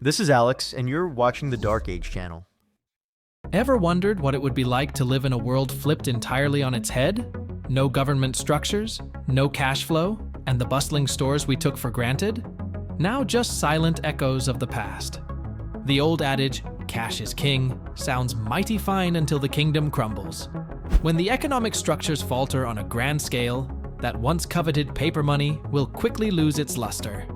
This is Alex, and you're watching the Dark Age channel. Ever wondered what it would be like to live in a world flipped entirely on its head? No government structures, no cash flow, and the bustling stores we took for granted? Now just silent echoes of the past. The old adage, cash is king, sounds mighty fine until the kingdom crumbles. When the economic structures falter on a grand scale, that once coveted paper money will quickly lose its luster.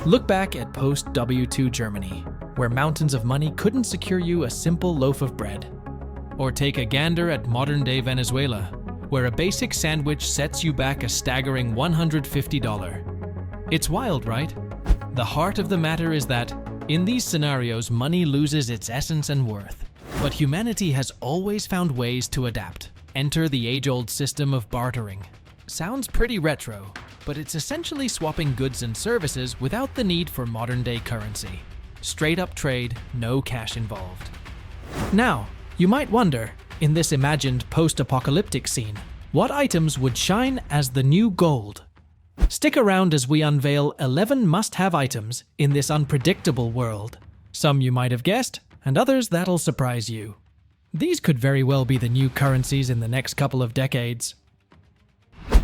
Look back at post-W2 Germany, where mountains of money couldn't secure you a simple loaf of bread. Or take a gander at modern-day Venezuela, where a basic sandwich sets you back a staggering $150. It's wild, right? The heart of the matter is that, in these scenarios, money loses its essence and worth. But humanity has always found ways to adapt. Enter the age-old system of bartering. Sounds pretty retro, but it's essentially swapping goods and services without the need for modern-day currency. Straight-up trade, no cash involved. Now, you might wonder, in this imagined post-apocalyptic scene, what items would shine as the new gold? Stick around as we unveil 11 must-have items in this unpredictable world. Some you might have guessed, and others that'll surprise you. These could very well be the new currencies in the next couple of decades.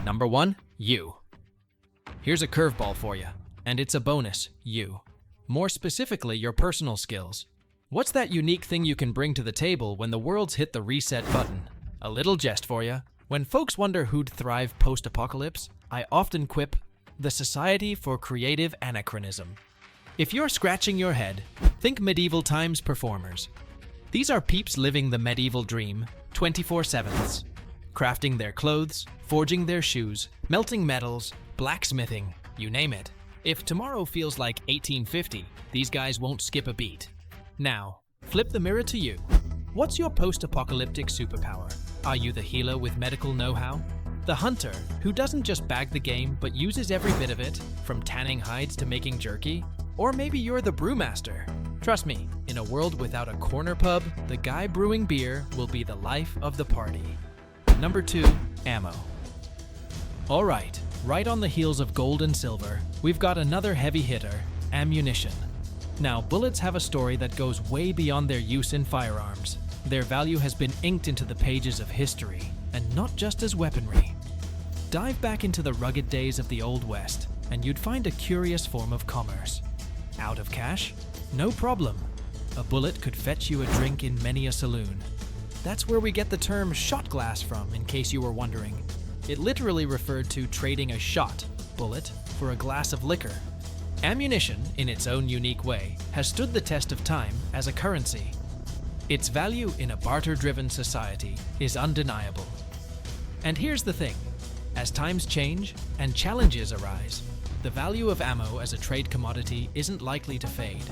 Number 1, you. Here's a curveball for you, and it's a bonus, you. More specifically, your personal skills. What's that unique thing you can bring to the table when the world's hit the reset button? A little jest for you. When folks wonder who'd thrive post-apocalypse, I often quip, the Society for Creative Anachronism. If you're scratching your head, think medieval times performers. These are peeps living the medieval dream, 24/7. Crafting their clothes, forging their shoes, melting metals, blacksmithing, you name it. If tomorrow feels like 1850, these guys won't skip a beat. Now, flip the mirror to you. What's your post-apocalyptic superpower? Are you the healer with medical know-how? The hunter, who doesn't just bag the game, but uses every bit of it, from tanning hides to making jerky? Or maybe you're the brewmaster. Trust me, in a world without a corner pub, the guy brewing beer will be the life of the party. Number 2, ammo. Alright, right on the heels of gold and silver, we've got another heavy hitter, ammunition. Now, bullets have a story that goes way beyond their use in firearms. Their value has been inked into the pages of history, and not just as weaponry. Dive back into the rugged days of the Old West, and you'd find a curious form of commerce. Out of cash? No problem. A bullet could fetch you a drink in many a saloon. That's where we get the term shot glass from, in case you were wondering. It literally referred to trading a shot, bullet, for a glass of liquor. Ammunition, in its own unique way, has stood the test of time as a currency. Its value in a barter-driven society is undeniable. And here's the thing. As times change and challenges arise, the value of ammo as a trade commodity isn't likely to fade.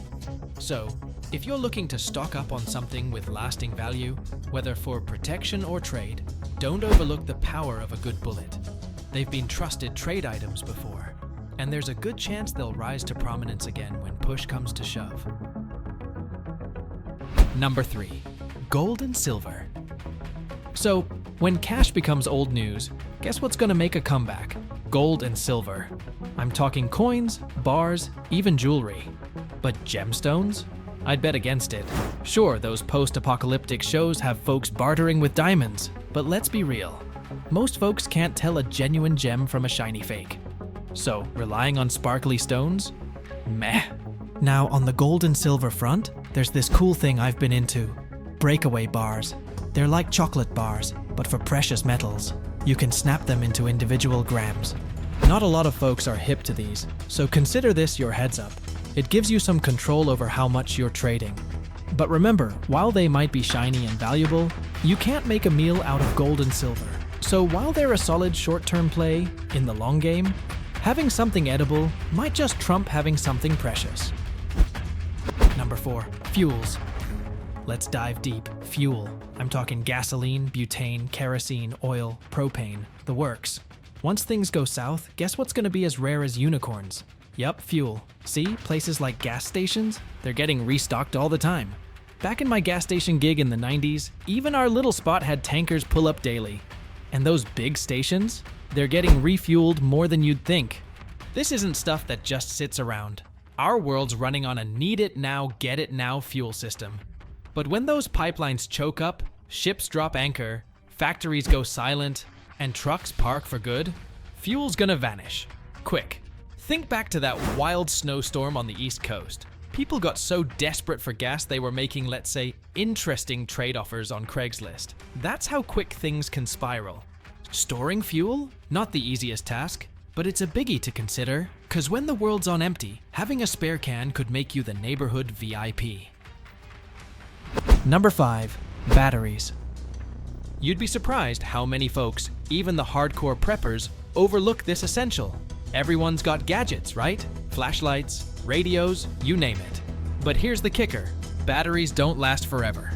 So, if you're looking to stock up on something with lasting value, whether for protection or trade, don't overlook the power of a good bullet. They've been trusted trade items before, and there's a good chance they'll rise to prominence again when push comes to shove. Number 3, gold and silver. So, when cash becomes old news, guess what's gonna make a comeback? Gold and silver. I'm talking coins, bars, even jewelry. But gemstones? I'd bet against it. Sure, those post-apocalyptic shows have folks bartering with diamonds, but let's be real. Most folks can't tell a genuine gem from a shiny fake. So, relying on sparkly stones? Meh. Now, on the gold and silver front, there's this cool thing I've been into. Breakaway bars. They're like chocolate bars, but for precious metals. You can snap them into individual grams. Not a lot of folks are hip to these, so consider this your heads up. It gives you some control over how much you're trading. But remember, while they might be shiny and valuable, you can't make a meal out of gold and silver. So while they're a solid short-term play, in the long game, having something edible might just trump having something precious. Number 4, fuels. Let's dive deep. Fuel. I'm talking gasoline, butane, kerosene, oil, propane, the works. Once things go south, guess what's gonna be as rare as unicorns? Yup, fuel. See, places like gas stations, they're getting restocked all the time. Back in my gas station gig in the 90s, even our little spot had tankers pull up daily. And those big stations, they're getting refueled more than you'd think. This isn't stuff that just sits around. Our world's running on a need it now, get it now fuel system. But when those pipelines choke up, ships drop anchor, factories go silent, and trucks park for good, fuel's gonna vanish. Quick. Think back to that wild snowstorm on the East Coast. People got so desperate for gas they were making, let's say, interesting trade offers on Craigslist. That's how quick things can spiral. Storing fuel? Not the easiest task, but it's a biggie to consider, cause when the world's on empty, having a spare can could make you the neighborhood VIP. Number 5. Batteries. You'd be surprised how many folks, even the hardcore preppers, overlook this essential. Everyone's got gadgets, right? Flashlights, radios, you name it. But here's the kicker. Batteries don't last forever.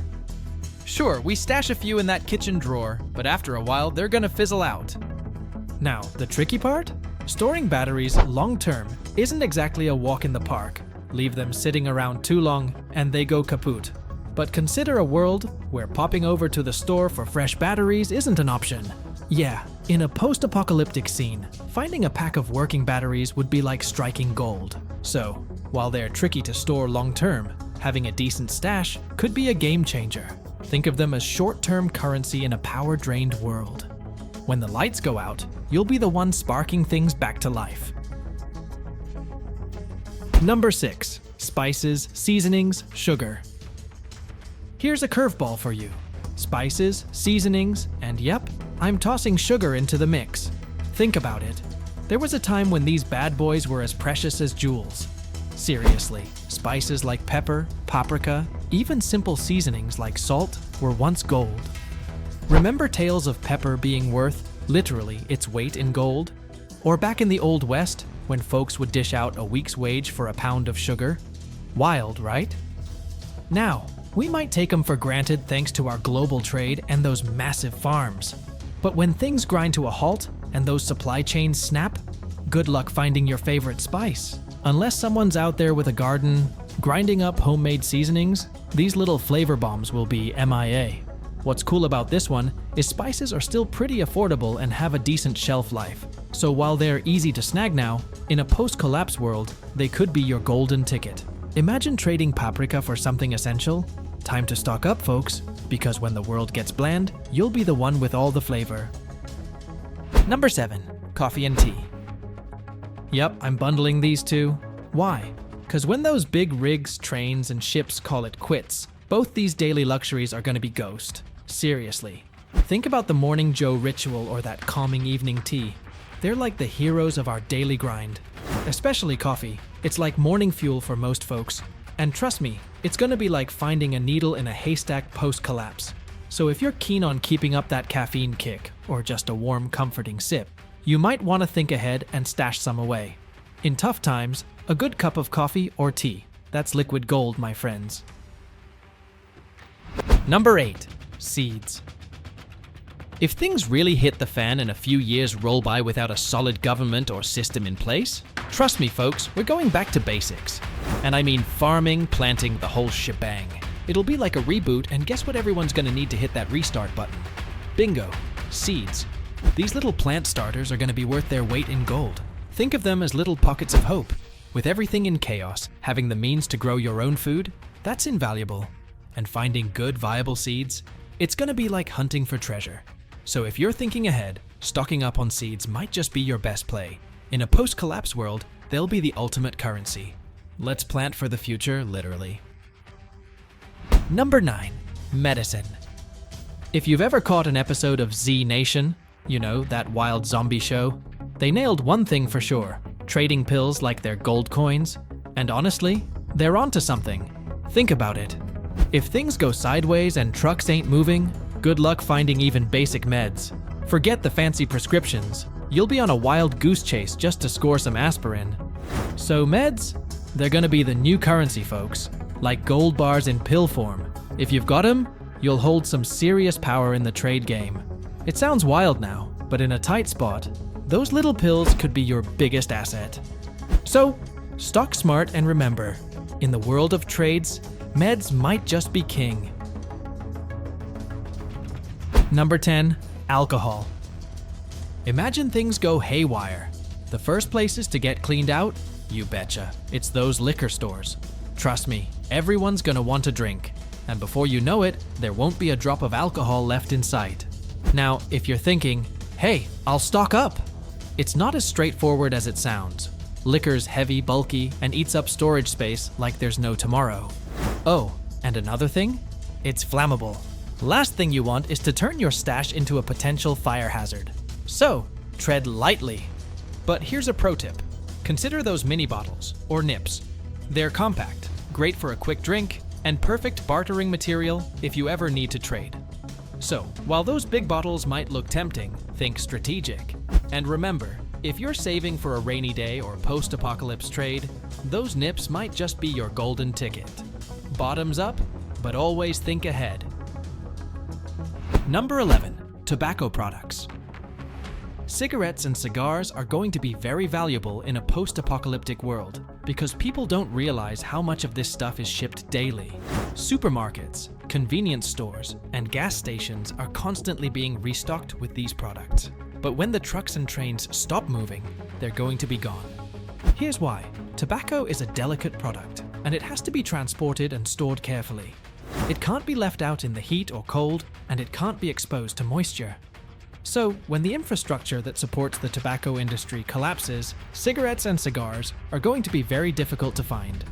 Sure, we stash a few in that kitchen drawer, but after a while, they're gonna fizzle out. Now, the tricky part? Storing batteries long-term isn't exactly a walk in the park. Leave them sitting around too long, and they go kaput. But consider a world where popping over to the store for fresh batteries isn't an option. Yeah, in a post-apocalyptic scene, finding a pack of working batteries would be like striking gold. So, while they're tricky to store long-term, having a decent stash could be a game changer. Think of them as short-term currency in a power-drained world. When the lights go out, you'll be the one sparking things back to life. Number 6. Spices, seasonings, sugar. Here's a curveball for you. Spices, seasonings, and yep, I'm tossing sugar into the mix. Think about it. There was a time when these bad boys were as precious as jewels. Seriously, spices like pepper, paprika, even simple seasonings like salt were once gold. Remember tales of pepper being worth, literally, its weight in gold? Or back in the Old West, when folks would dish out a week's wage for a pound of sugar? Wild, right? Now, we might take them for granted thanks to our global trade and those massive farms. But when things grind to a halt and those supply chains snap, good luck finding your favorite spice. Unless someone's out there with a garden, grinding up homemade seasonings, these little flavor bombs will be MIA. What's cool about this one is spices are still pretty affordable and have a decent shelf life. So while they're easy to snag now, in a post-collapse world, they could be your golden ticket. Imagine trading paprika for something essential. Time to stock up, folks, because when the world gets bland, you'll be the one with all the flavor. Number 7. Coffee and tea. Yep, I'm bundling these two. Why? Because when those big rigs, trains, and ships call it quits, both these daily luxuries are going to be ghost. Seriously. Think about the morning Joe ritual or that calming evening tea. They're like the heroes of our daily grind. Especially coffee. It's like morning fuel for most folks. And trust me, it's going to be like finding a needle in a haystack post-collapse. So if you're keen on keeping up that caffeine kick, or just a warm, comforting sip, you might want to think ahead and stash some away. In tough times, a good cup of coffee or tea. That's liquid gold, my friends. Number 8. Seeds. If things really hit the fan and a few years roll by without a solid government or system in place, trust me folks, we're going back to basics. And I mean farming, planting, the whole shebang. It'll be like a reboot, and guess what everyone's gonna need to hit that restart button? Bingo, seeds. These little plant starters are gonna be worth their weight in gold. Think of them as little pockets of hope. With everything in chaos, having the means to grow your own food, that's invaluable. And finding good, viable seeds, it's gonna be like hunting for treasure. So if you're thinking ahead, stocking up on seeds might just be your best play. In a post-collapse world, they'll be the ultimate currency. Let's plant for the future, literally. Number 9. Medicine. If you've ever caught an episode of Z Nation, you know, that wild zombie show, they nailed one thing for sure, trading pills like they're gold coins. And honestly, they're onto something. Think about it. If things go sideways and trucks ain't moving, good luck finding even basic meds. Forget the fancy prescriptions. You'll be on a wild goose chase just to score some aspirin. So meds? They're gonna be the new currency, folks. Like gold bars in pill form. If you've got them, you'll hold some serious power in the trade game. It sounds wild now, but in a tight spot, those little pills could be your biggest asset. So, stock smart and remember, in the world of trades, meds might just be king. Number 10. Alcohol. Imagine things go haywire. The first places to get cleaned out? You betcha. It's those liquor stores. Trust me, everyone's gonna want a drink. And before you know it, there won't be a drop of alcohol left in sight. Now, if you're thinking, hey, I'll stock up. It's not as straightforward as it sounds. Liquor's heavy, bulky, and eats up storage space like there's no tomorrow. Oh, and another thing? It's flammable. Last thing you want is to turn your stash into a potential fire hazard. So, tread lightly. But here's a pro tip. Consider those mini bottles, or nips. They're compact, great for a quick drink, and perfect bartering material if you ever need to trade. So, while those big bottles might look tempting, think strategic. And remember, if you're saving for a rainy day or post-apocalypse trade, those nips might just be your golden ticket. Bottoms up, but always think ahead. Number 11. Tobacco products. Cigarettes and cigars are going to be very valuable in a post-apocalyptic world because people don't realize how much of this stuff is shipped daily. Supermarkets, convenience stores, and gas stations are constantly being restocked with these products. But when the trucks and trains stop moving, they're going to be gone. Here's why. Tobacco is a delicate product, and it has to be transported and stored carefully. It can't be left out in the heat or cold, and it can't be exposed to moisture. So, when the infrastructure that supports the tobacco industry collapses, cigarettes and cigars are going to be very difficult to find.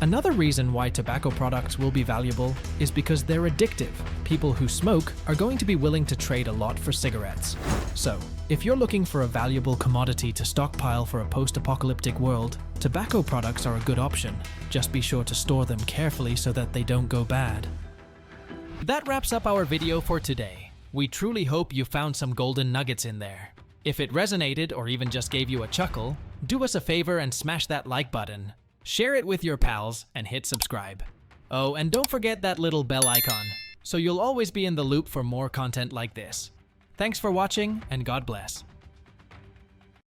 Another reason why tobacco products will be valuable is because they're addictive. People who smoke are going to be willing to trade a lot for cigarettes. So, if you're looking for a valuable commodity to stockpile for a post-apocalyptic world, tobacco products are a good option. Just be sure to store them carefully so that they don't go bad. That wraps up our video for today. We truly hope you found some golden nuggets in there. If it resonated or even just gave you a chuckle, do us a favor and smash that like button. Share it with your pals and hit subscribe. Oh, and don't forget that little bell icon, so you'll always be in the loop for more content like this. Thanks for watching, and God bless.